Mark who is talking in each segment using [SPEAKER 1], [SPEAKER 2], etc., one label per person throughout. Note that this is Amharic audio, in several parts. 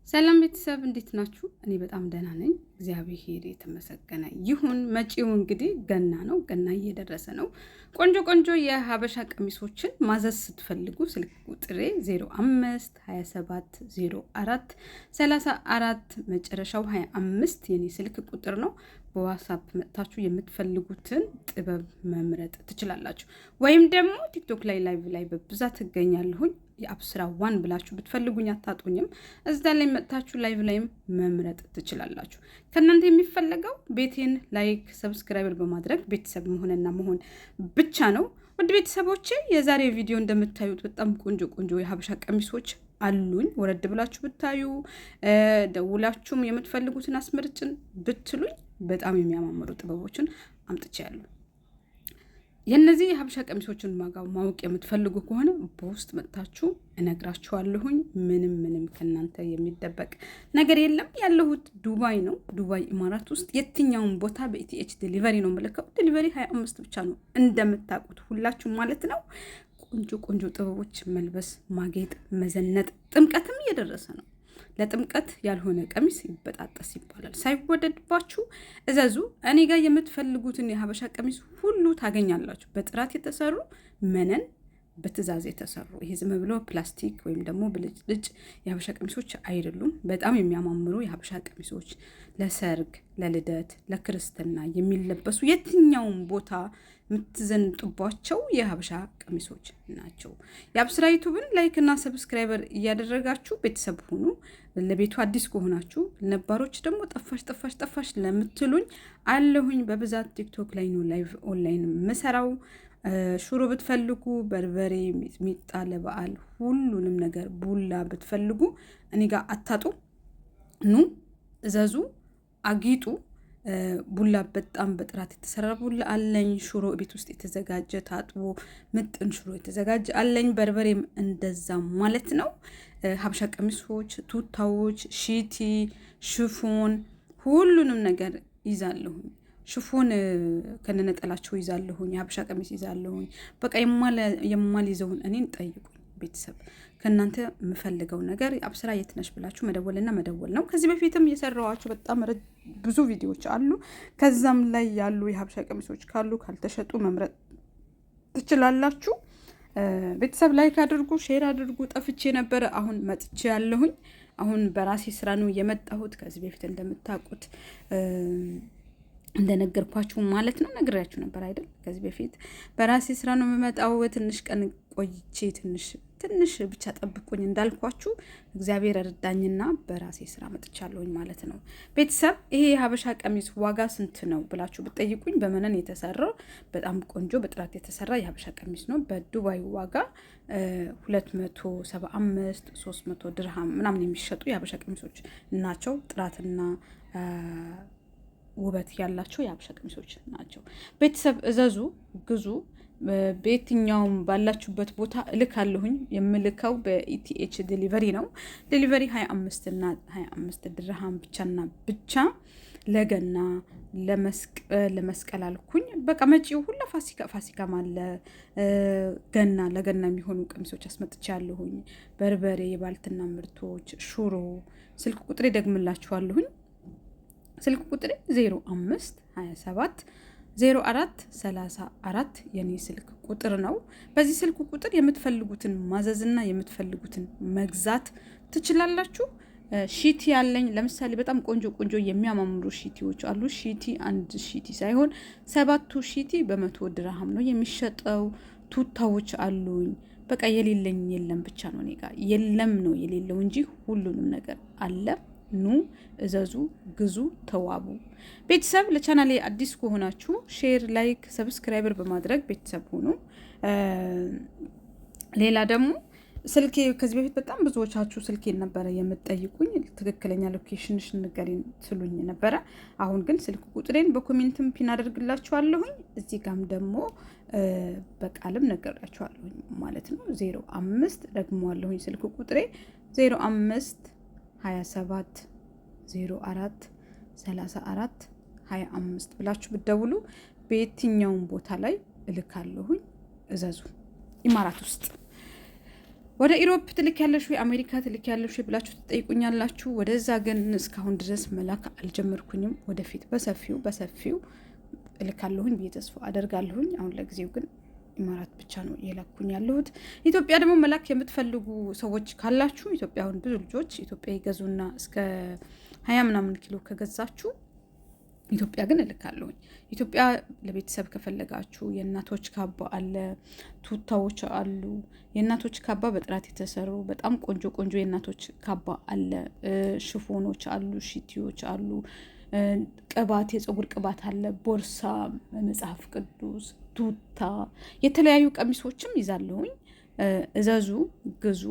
[SPEAKER 1] ሰላም ቤተሰብ እንዴት ናችሁ? እኔ በጣም ደህና ነኝ። እግዚአብሔር የተመሰገነ ይሁን። መጪው እንግዲህ ገና ነው። ገና እየደረሰ ነው። ቆንጆ ቆንጆ የሀበሻ ቀሚሶችን ማዘዝ ስትፈልጉ ስልክ ቁጥሬ 05 27 04 34 መጨረሻው 25 የኔ ስልክ ቁጥር ነው። በዋትስአፕ መጥታችሁ የምትፈልጉትን ጥበብ መምረጥ ትችላላችሁ። ወይም ደግሞ ቲክቶክ ላይ ላይቭ ላይ በብዛት እገኛለሁኝ። የአብስራ ዋን ብላችሁ ብትፈልጉኝ አታጡኝም። እዛ ላይ መጥታችሁ ላይቭ ላይም መምረጥ ትችላላችሁ። ከእናንተ የሚፈለገው ቤቴን ላይክ፣ ሰብስክራይበር በማድረግ ቤተሰብ መሆንና መሆን ብቻ ነው። ውድ ቤተሰቦቼ የዛሬ ቪዲዮ እንደምታዩት በጣም ቆንጆ ቆንጆ የሀበሻ ቀሚሶች አሉኝ። ወረድ ብላችሁ ብታዩ ደውላችሁም የምትፈልጉትን አስመርጭን ብትሉኝ በጣም የሚያማምሩ ጥበቦችን አምጥቻለሁ። የነዚህ የሀበሻ ቀሚሶችን ዋጋው ማወቅ የምትፈልጉ ከሆነ በውስጥ መጥታችሁ እነግራችኋለሁኝ። ምንም ከእናንተ የሚደበቅ ነገር የለም። ያለሁት ዱባይ ነው። ዱባይ ኢማራት ውስጥ የትኛውን ቦታ በኢቲኤች ዴሊቨሪ ነው የምልከው። ዴሊቨሪ 25 ብቻ ነው እንደምታውቁት ሁላችሁም ማለት ነው። ቆንጆ ቆንጆ ጥበቦች መልበስ፣ ማጌጥ፣ መዘነጥ። ጥምቀትም እየደረሰ ነው። ለጥምቀት ያልሆነ ቀሚስ ይበጣጠስ ይባላል። ሳይወደድባችሁ እዘዙ። እኔ ጋር የምትፈልጉትን የሀበሻ ቀሚስ ሁሉ ታገኛላችሁ። በጥራት የተሰሩ መነን፣ በትዕዛዝ የተሰሩ ይሄ ዝም ብሎ ፕላስቲክ ወይም ደግሞ ብልጭልጭ የሀበሻ ቀሚሶች አይደሉም። በጣም የሚያማምሩ የሀበሻ ቀሚሶች ለሰርግ፣ ለልደት፣ ለክርስትና የሚለበሱ የትኛውን ቦታ የምትዘንጡባቸው የሀበሻ ቀሚሶች ናቸው። የአብስራ ዩቱብን ላይክ እና ሰብስክራይበር እያደረጋችሁ ቤተሰብ ሁኑ። ለቤቱ አዲስ ከሆናችሁ ነባሮች ደግሞ ጠፋሽ ለምትሉኝ አለሁኝ። በብዛት ቲክቶክ ላይ ነው ላይቭ ኦንላይን ምሰራው። ሽሮ ብትፈልጉ፣ በርበሬ፣ ሚጥሚጣ ለበዓል ሁሉንም ነገር ቡላ ብትፈልጉ እኔ ጋር አታጡ። ኑ እዘዙ፣ አጊጡ። ቡላ በጣም በጥራት የተሰራ ቡላ አለኝ። ሽሮ ቤት ውስጥ የተዘጋጀ ታጥቦ ምጥን ሽሮ የተዘጋጀ አለኝ። በርበሬም እንደዛ ማለት ነው። ሀበሻ ቀሚሶች፣ ቱታዎች፣ ሺቲ፣ ሽፎን ሁሉንም ነገር ይዛለሁኝ። ሽፎን ከነነጠላቸው ይዛለሁኝ። የሀበሻ ቀሚስ ይዛለሁኝ። በቃ የማልይዘውን እኔን ጠይቁኝ ቤተሰብ። ከእናንተ የምፈልገው ነገር አብስራ የት ነሽ ብላችሁ መደወልና መደወል ነው። ከዚህ በፊትም የሰራኋቸው በጣም ብዙ ቪዲዮዎች አሉ። ከዛም ላይ ያሉ የሀበሻ ቀሚሶች ካሉ ካልተሸጡ መምረጥ ትችላላችሁ። ቤተሰብ ላይክ አድርጉ፣ ሼር አድርጉ። ጠፍቼ ነበረ፣ አሁን መጥቼ ያለሁኝ። አሁን በራሴ ስራ ነው የመጣሁት። ከዚህ በፊት እንደምታውቁት እንደነገርኳችሁ ማለት ነው። ነግሬያችሁ ነበር አይደል? ከዚህ በፊት በራሴ ስራ ነው የምመጣው። ትንሽ ቀን ቆይቼ ትንሽ ብቻ ጠብቁኝ እንዳልኳችሁ እግዚአብሔር እርዳኝና በራሴ ስራ መጥቻለሁኝ ማለት ነው። ቤተሰብ ይሄ የሀበሻ ቀሚስ ዋጋ ስንት ነው ብላችሁ ብትጠይቁኝ በመነን የተሰራው በጣም ቆንጆ በጥራት የተሰራ የሀበሻ ቀሚስ ነው። በዱባይ ዋጋ 275 300 ድርሃም ምናምን የሚሸጡ የሀበሻ ቀሚሶች ናቸው። ጥራትና ውበት ያላቸው የሀበሻ ቀሚሶች ናቸው። ቤተሰብ እዘዙ፣ ግዙ። በየትኛውም ባላችሁበት ቦታ እልካለሁኝ። የምልከው በኢቲኤች ዴሊቨሪ ነው። ዴሊቨሪ 25 እና 25 ድርሃም ብቻና ብቻ። ለገና ለመስቀል አልኩኝ። በቃ መጪው ሁላ ፋሲካም አለ። ለገና የሚሆኑ ቀሚሶች አስመጥቻለሁኝ። በርበሬ፣ የባልትና ምርቶች፣ ሽሮ። ስልክ ቁጥሬ ደግምላችኋለሁኝ። ስልክ ቁጥሬ 05 27 04 34 የኔ ስልክ ቁጥር ነው። በዚህ ስልክ ቁጥር የምትፈልጉትን ማዘዝና የምትፈልጉትን መግዛት ትችላላችሁ። ሺቲ ያለኝ ለምሳሌ በጣም ቆንጆ ቆንጆ የሚያማምሩ ሺቲዎች አሉ። ሺቲ አንድ ሺቲ ሳይሆን 7 ሺቲ በ100 ድርሃም ነው የሚሸጠው። ቱታዎች አሉኝ። በቃ የሌለኝ የለም ብቻ ነው። እኔ ጋር የለም ነው የሌለው እንጂ ሁሉንም ነገር አለ። ኑ እዘዙ፣ ግዙ፣ ተዋቡ። ቤተሰብ ለቻናሌ አዲስ ከሆናችሁ ሼር፣ ላይክ፣ ሰብስክራይበር በማድረግ ቤተሰብ ሆኑ። ሌላ ደግሞ ስልኬ ከዚህ በፊት በጣም ብዙዎቻችሁ ስልኬን ነበረ የምትጠይቁኝ። ትክክለኛ ሎኬሽንሽ ንገሪኝ ትሉኝ ነበረ። አሁን ግን ስልክ ቁጥሬን በኮሜንትም ፒን አደርግላችኋለሁኝ። እዚህ ጋም ደግሞ በቃልም ነገራችኋለሁኝ ማለት ነው። 05 ደግሞ አለሁኝ ስልክ ቁጥሬ 05 27 04 34 25 ብላችሁ ብትደውሉ በየትኛውም ቦታ ላይ እልካለሁኝ። እዘዙ። ኢማራት ውስጥ ወደ ኢሮፕ ትልክ ያለሽ ወይ አሜሪካ ትልክ ያለሽ ወይ ብላችሁ ትጠይቁኛላችሁ። ወደዛ ግን እስካሁን ድረስ መላክ አልጀመርኩኝም። ወደፊት በሰፊው እልካለሁኝ ብዬ ተስፋ አደርጋለሁኝ። አሁን ለጊዜው ግን ኢማራት ብቻ ነው እየላኩኝ ያለሁት። ኢትዮጵያ ደግሞ መላክ የምትፈልጉ ሰዎች ካላችሁ ኢትዮጵያ አሁን ብዙ ልጆች ኢትዮጵያ ይገዙና እስከ 20 ምናምን ኪሎ ከገዛችሁ ኢትዮጵያ ግን እልካለሁኝ። ኢትዮጵያ ለቤተሰብ ከፈለጋችሁ የእናቶች ካባ አለ፣ ቱታዎች አሉ። የእናቶች ካባ በጥራት የተሰሩ በጣም ቆንጆ የእናቶች ካባ አለ። ሽፎኖች አሉ፣ ሽቲዎች አሉ፣ ቅባት፣ የፀጉር ቅባት አለ፣ ቦርሳ፣ መጽሐፍ ቅዱስ፣ ቱታ፣ የተለያዩ ቀሚሶችም ይዛለሁኝ። እዘዙ፣ ግዙ።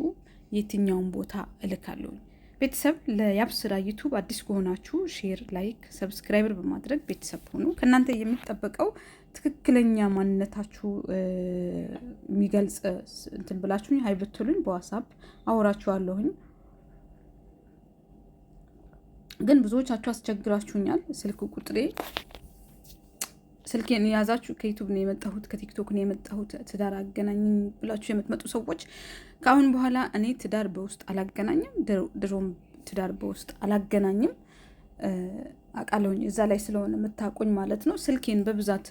[SPEAKER 1] የትኛውን ቦታ እልካለሁኝ። ቤተሰብ ለያብስራ ዩቱብ አዲስ ከሆናችሁ ሼር፣ ላይክ፣ ሰብስክራይበር በማድረግ ቤተሰብ ሆኑ። ከእናንተ የሚጠበቀው ትክክለኛ ማንነታችሁ የሚገልጽ እንትን ብላችሁኝ ሀይ ብትሉኝ በዋትስአፕ አወራችኋለሁኝ። ግን ብዙዎቻችሁ አስቸግራችሁኛል። ስልኬን የያዛችሁ ከዩቱብ ነው የመጣሁት፣ ከቲክቶክ ነው የመጣሁት፣ ትዳር አገናኝኝ ብላችሁ የምትመጡ ሰዎች ከአሁን በኋላ እኔ ትዳር በውስጥ አላገናኝም። ድሮም ትዳር በውስጥ አላገናኝም አውቃለሁኝ። እዛ ላይ ስለሆነ የምታውቁኝ ማለት ነው። ስልኬን በብዛት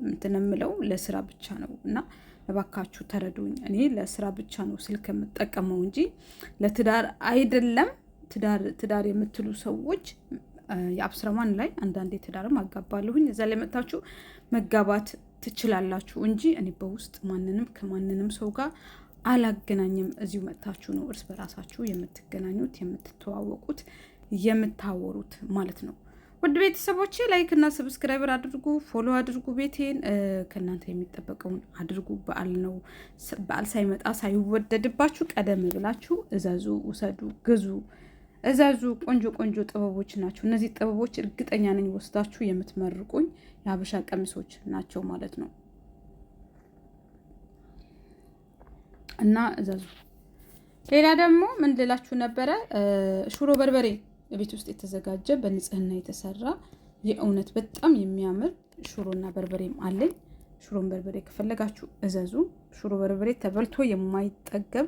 [SPEAKER 1] እንትን የምለው ለስራ ብቻ ነው እና እባካችሁ ተረዱኝ። እኔ ለስራ ብቻ ነው ስልክ የምጠቀመው እንጂ ለትዳር አይደለም። ትዳር የምትሉ ሰዎች የአብስራማን ላይ አንዳንዴ ትዳርም አጋባለሁኝ። እዛ ላይ መጥታችሁ መጋባት ትችላላችሁ እንጂ እኔ በውስጥ ማንንም ከማንንም ሰው ጋር አላገናኝም። እዚሁ መጥታችሁ ነው እርስ በራሳችሁ የምትገናኙት፣ የምትተዋወቁት፣ የምታወሩት ማለት ነው። ውድ ቤተሰቦቼ ላይክ እና ሰብስክራይበር አድርጉ፣ ፎሎ አድርጉ፣ ቤቴን ከእናንተ የሚጠበቀውን አድርጉ። በዓል ነው። በዓል ሳይመጣ ሳይወደድባችሁ ቀደም ብላችሁ እዘዙ፣ ውሰዱ፣ ግዙ፣ እዘዙ። ቆንጆ ጥበቦች ናቸው እነዚህ ጥበቦች። እርግጠኛ ነኝ ወስዳችሁ የምትመርቁኝ የሀበሻ ቀሚሶች ናቸው ማለት ነው እና እዘዙ። ሌላ ደግሞ ምን ልላችሁ ነበረ? ሽሮ በርበሬ ቤት ውስጥ የተዘጋጀ በንጽህና የተሰራ የእውነት በጣም የሚያምር ሽሮና በርበሬም አለኝ። ሽሮን በርበሬ ከፈለጋችሁ እዘዙ። ሽሮ በርበሬ ተበልቶ የማይጠገብ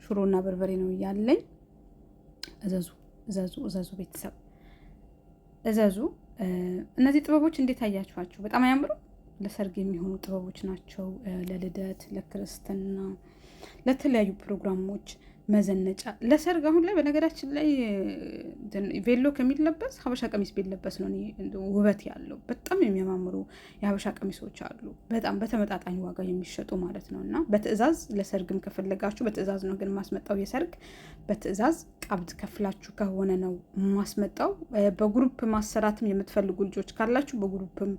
[SPEAKER 1] ሽሮና በርበሬ ነው ያለኝ። እዘዙ ቤተሰብ እዘዙ። እነዚህ ጥበቦች እንዴት አያችኋቸው? በጣም አያምሩ? ለሰርግ የሚሆኑ ጥበቦች ናቸው። ለልደት፣ ለክርስትና፣ ለተለያዩ ፕሮግራሞች መዘነጫ፣ ለሰርግ። አሁን ላይ በነገራችን ላይ ቬሎ ከሚለበስ ሀበሻ ቀሚስ ቢለበስ ነው ውበት ያለው። በጣም የሚያማምሩ የሀበሻ ቀሚሶች አሉ፣ በጣም በተመጣጣኝ ዋጋ የሚሸጡ ማለት ነው። እና በትዕዛዝ ለሰርግም ከፈለጋችሁ በትዕዛዝ ነው ግን ማስመጣው። የሰርግ በትዕዛዝ ቀብድ ከፍላችሁ ከሆነ ነው ማስመጣው። በግሩፕ ማሰራትም የምትፈልጉ ልጆች ካላችሁ በግሩፕም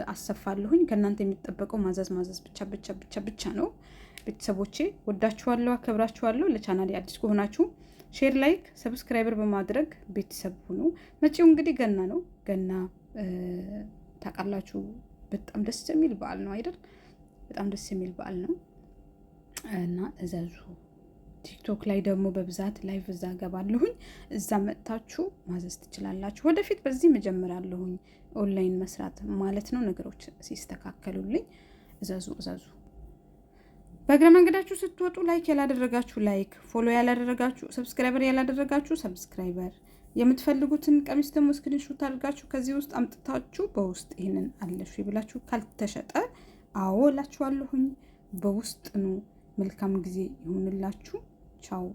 [SPEAKER 1] አሰፋለሁኝ። ከእናንተ የሚጠበቀው ማዘዝ ብቻ ነው። ቤተሰቦቼ ወዳችኋለሁ፣ አከብራችኋለሁ። ለቻናሌ አዲስ ከሆናችሁ ሼር፣ ላይክ፣ ሰብስክራይበር በማድረግ ቤተሰብ ሁኑ። መጪው እንግዲህ ገና ነው። ገና ታውቃላችሁ በጣም ደስ የሚል በዓል ነው አይደል? በጣም ደስ የሚል በዓል ነው እና እዘዙ። ቲክቶክ ላይ ደግሞ በብዛት ላይቭ እዛ ገባለሁኝ። እዛ መጥታችሁ ማዘዝ ትችላላችሁ። ወደፊት በዚህ መጀመሪያለሁኝ ኦንላይን መስራት ማለት ነው። ነገሮች ሲስተካከሉልኝ እዘዙ። በእግረ መንገዳችሁ ስትወጡ ላይክ ያላደረጋችሁ ላይክ፣ ፎሎ ያላደረጋችሁ፣ ሰብስክራይበር ያላደረጋችሁ ሰብስክራይበር፣ የምትፈልጉትን ቀሚስ ደግሞ ስክሪንሾት አድርጋችሁ ከዚህ ውስጥ አምጥታችሁ በውስጥ ይህንን አለሽ ብላችሁ ካልተሸጠ አዎ እላችኋለሁኝ። በውስጥ ነው። መልካም ጊዜ ይሁንላችሁ። ቻው።